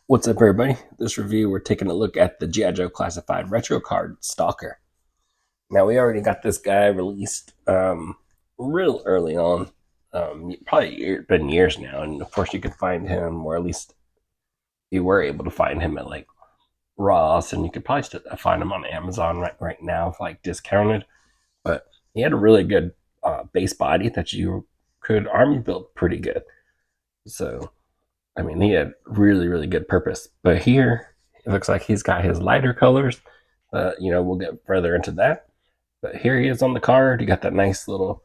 What's up, everybody? This review, we're taking a look at the G.I. Joe Classified Retro Card Stalker. Now, we already got this guy released real early on. Probably been years now, and of course, you could find him, or at least you were able to find him at like Ross, and you could probably still find him on Amazon right now, like discounted. But he had a really good base body that you could army build pretty good. So I mean, he had really good purpose. But here, it looks like he's got his lighter colors. We'll get further into that. But here he is on the card. You got that nice little,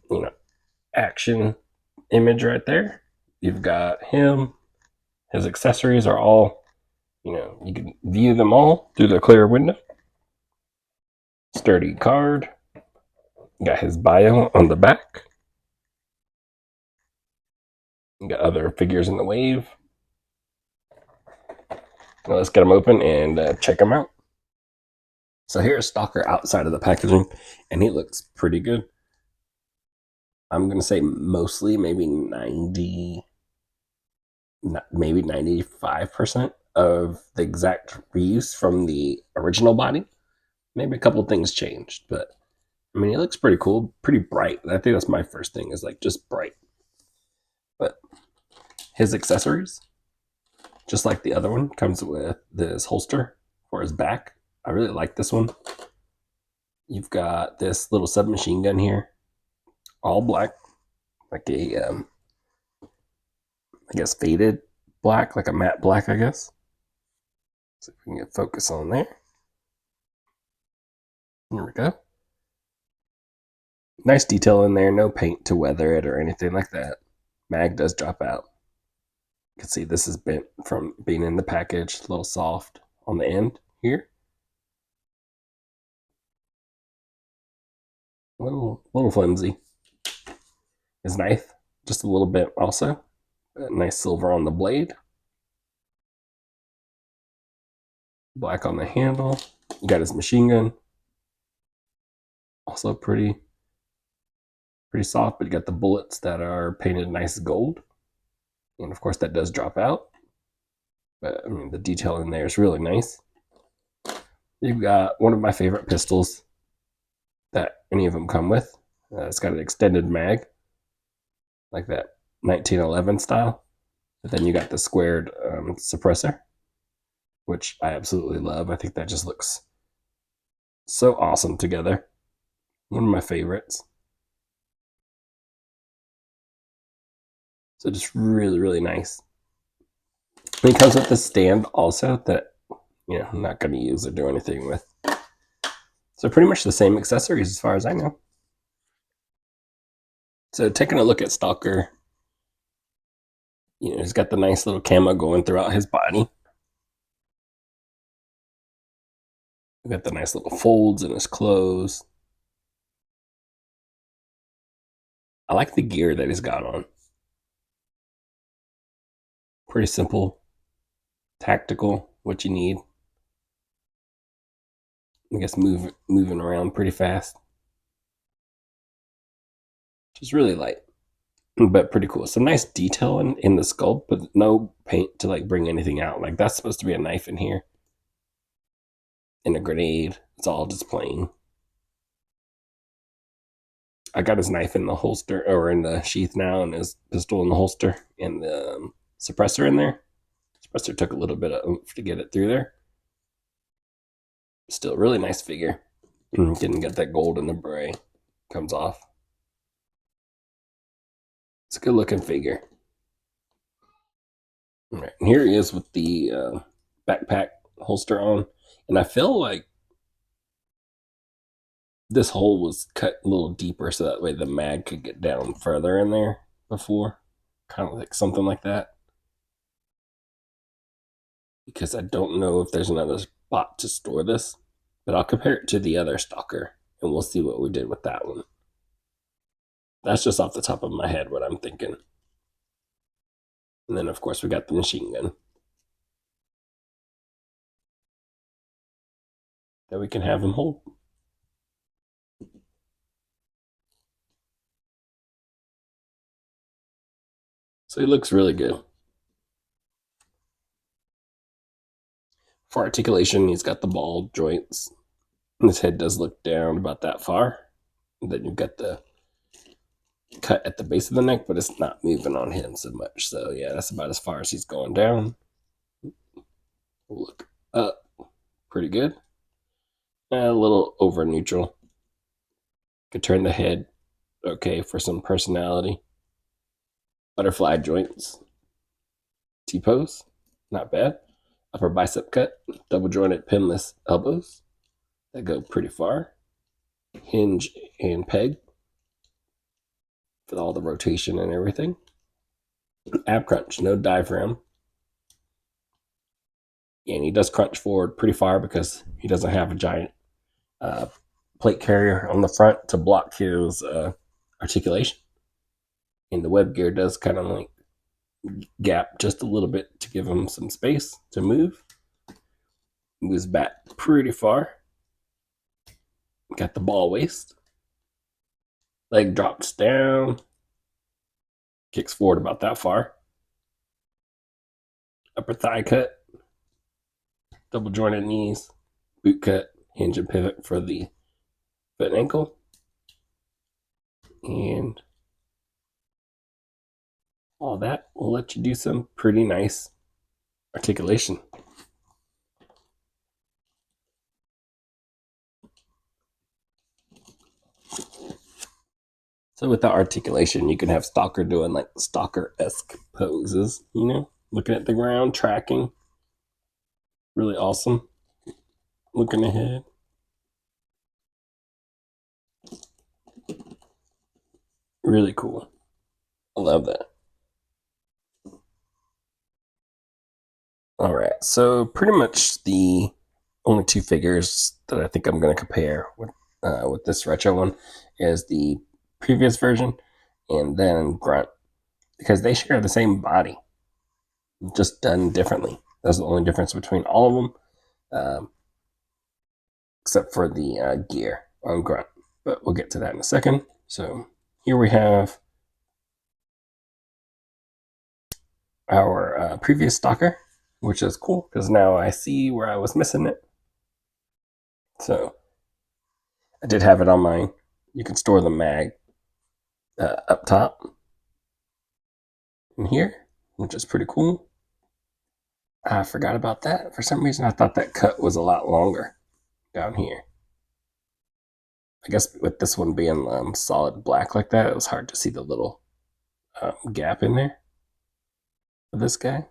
you know, action image right there. You've got him. His accessories are all, you can view them all through the clear window. Sturdy card. You got his bio on the back. You got other figures in the wave. Now let's get them open and check them out. So here's Stalker outside of the packaging, and he looks pretty good. I'm gonna say mostly maybe 90, maybe 95% of the exact reuse from the original body. Maybe a couple things changed, but I mean, it looks pretty cool, pretty bright. I think that's my first thing is like just bright. But his accessories, just like the other one, comes with this holster for his back. I really like this one. You've got this little submachine gun here, all black, like a I guess faded black, like a matte black, I guess. So if we can get focus on there. There we go. Nice detail in there, no paint to weather it or anything like that. Mag does drop out. You can see this is bent from being in the package, a little soft on the end here. A little flimsy. His knife, just a little bit also. Nice silver on the blade. Black on the handle. You got his machine gun. Also pretty soft, but you got the bullets that are painted nice gold. And of course that does drop out. But I mean the detail in there is really nice. You've got one of my favorite pistols that any of them come with. It's got an extended mag, like that 1911 style. But then you got the squared suppressor, which I absolutely love. I think that just looks so awesome together. One of my favorites. So just really nice. And it comes with this stand also that I'm not going to use or do anything with. So pretty much the same accessories as far as I know. So taking a look at Stalker, he's got the nice little camo going throughout his body. We've got the nice little folds in his clothes. I like the gear that he's got on. Pretty simple, tactical, what you need. I guess moving around pretty fast. Just really light, but pretty cool. Some nice detail in the sculpt, but no paint to like bring anything out. Like that's supposed to be a knife in here. And a grenade. It's all just plain. I got his knife in the holster or in the sheath now, and his pistol in the holster, and the suppressor in there. Suppressor took a little bit of oomph to get it through there. Still, really nice figure. Didn't get that gold in the bray. Comes off. It's a good looking figure. All right, and here he is with the backpack holster on, and I feel like this hole was cut a little deeper so that way the mag could get down further in there before, kind of like something like that. Because I don't know if there's another spot to store this, but I'll compare it to the other Stalker and we'll see what we did with that one. That's just off the top of my head what I'm thinking. And then, of course, we got the machine gun that we can have him hold. So he looks really good. For articulation, he's got the ball joints. And his head does look down about that far. And then you've got the cut at the base of the neck, but it's not moving on him so much. So yeah, that's about as far as he's going down. Look up, pretty good. A little over neutral. Could turn the head okay for some personality. Butterfly joints. T-pose, not bad. Upper bicep cut, double jointed pinless elbows that go pretty far. Hinge and peg with all the rotation and everything. Ab crunch, no diaphragm. And he does crunch forward pretty far because he doesn't have a giant uh, plate carrier on the front to block his articulation. And the web gear does kind of like gap just a little bit to give him some space to move. Moves back pretty far. Got the ball waist. Leg drops down. Kicks forward about that far. Upper thigh cut. Double jointed knees. Boot cut. Hinge and pivot for the foot and ankle. And all that will let you do some pretty nice articulation. So with the articulation, you can have Stalker doing like Stalker-esque poses, you know, looking at the ground, tracking. Really awesome. Looking ahead. Really cool. I love that. All right, so pretty much the only two figures that I think I'm going to compare with this retro one is the previous version and then Grunt, because they share the same body, just done differently. That's the only difference between all of them, except for the gear on Grunt. But we'll get to that in a second. So here we have our previous Stalker, which is cool because now I see where I was missing it. So I did have it on mine. You can store the mag up top in here, which is pretty cool. I forgot about that. For some reason, I thought that cut was a lot longer down here. I guess with this one being solid black like that, it was hard to see the little gap in there for this guy.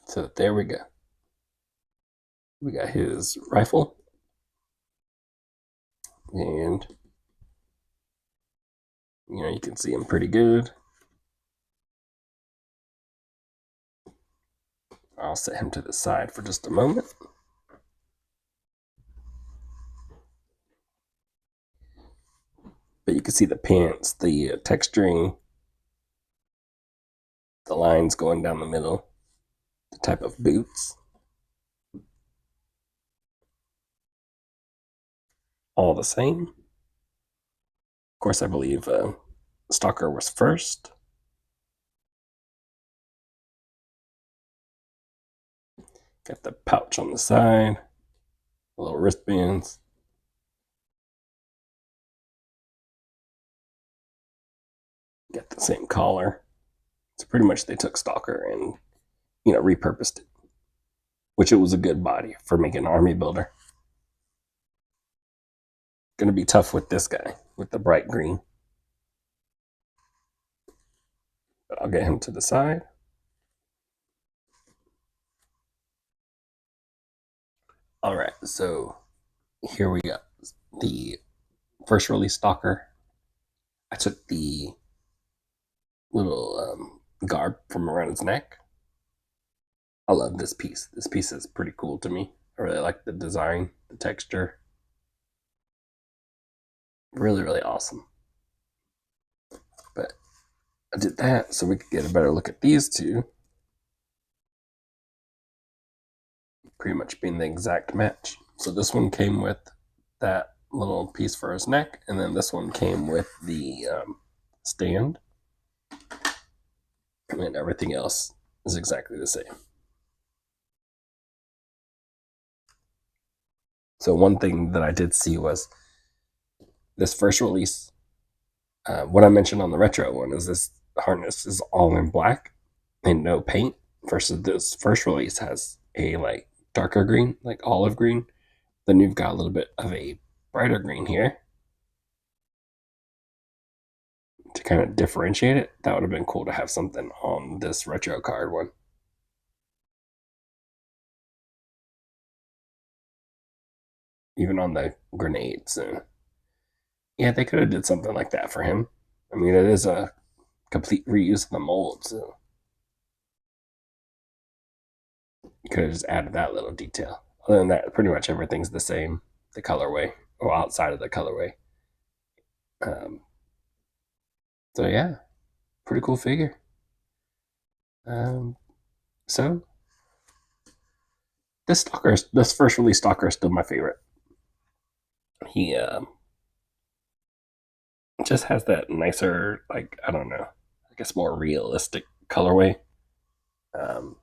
So there we go. We got his rifle. And, you know, you can see him pretty good. I'll set him to the side for just a moment. But you can see the pants, the texturing, the lines going down the middle, the type of boots. All the same. Of course, I believe Stalker was first. Got the pouch on the side, little wristbands. Got the same collar. So pretty much they took Stalker and, you know, repurposed it, which it was a good body for making an army builder. Gonna be tough with this guy with the bright green. But I'll get him to the side. All right, so here we go. The first release Stalker. I took the little guard from around his neck. I love this piece. This piece is pretty cool to me. I really like the design, the texture. Really, really awesome. But I did that so we could get a better look at these two. Pretty much being the exact match. So this one came with that little piece for his neck, and then this one came with the stand. And everything else is exactly the same. So one thing that I did see was this first release. What I mentioned on the retro one is this harness is all in black and no paint, versus this first release has a like darker green, like olive green. Then you've got a little bit of a brighter green here to kind of differentiate it. That would have been cool to have something on this retro card one. Even on the grenades. Yeah, they could have did something like that for him. I mean, it is a complete reuse of the mold, so you could have just added that little detail. Other than that, pretty much everything's the same. The colorway, or outside of the colorway. Um, so yeah, pretty cool figure. Um, so this first release Stalker is still my favorite. He just has that nicer, like I don't know, I guess more realistic colorway. Um,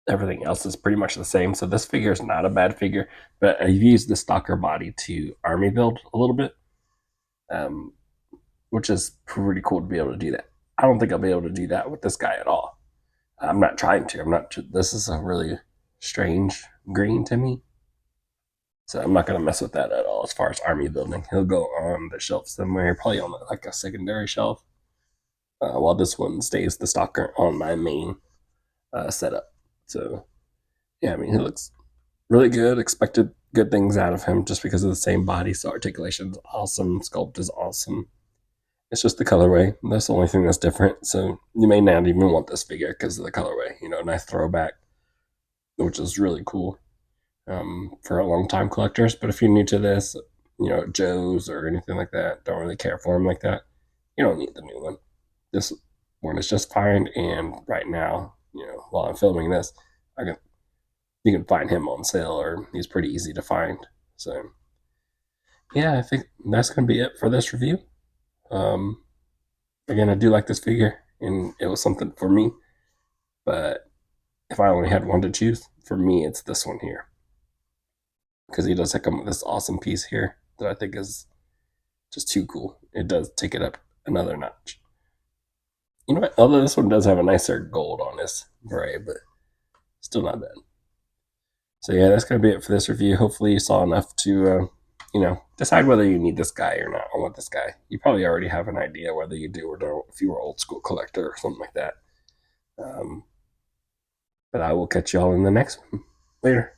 Everything else is pretty much the same. So this figure is not a bad figure, but I've used the Stalker body to army build a little bit, um, which is pretty cool to be able to do that. I don't think I'll be able to do that with this guy at all. I'm not trying to. I'm not. This is a really strange green to me, so I'm not going to mess with that at all. As far as army building, he'll go on the shelf somewhere, probably on like a secondary shelf, while this one stays the Stalker on my main setup. So yeah, I mean, he looks really good. Expected good things out of him just because of the same body. So articulation is awesome. Sculpt is awesome. It's just the colorway. That's the only thing that's different. So you may not even want this figure because of the colorway. You know, nice throwback, which is really cool for a long time collectors. But if you're new to this, you know, Joe's or anything like that, don't really care for him like that, you don't need the new one. This one is just fine. And right now, you know, while I'm filming this, I can you can find him on sale, or he's pretty easy to find. So yeah, I think that's gonna be it for this review. Um, Again, I do like this figure, and it was something for me. But if I only had one to choose, for me, it's this one here because he does come with this awesome piece here that I think is just too cool. It does take it up another notch. You know what? Although this one does have a nicer gold on this beret, but still not bad. So yeah, that's gonna be it for this review. Hopefully, you saw enough to decide whether you need this guy or not. I want this guy. You probably already have an idea whether you do or don't if you were old school collector or something like that. But I will catch y'all in the next one. Later.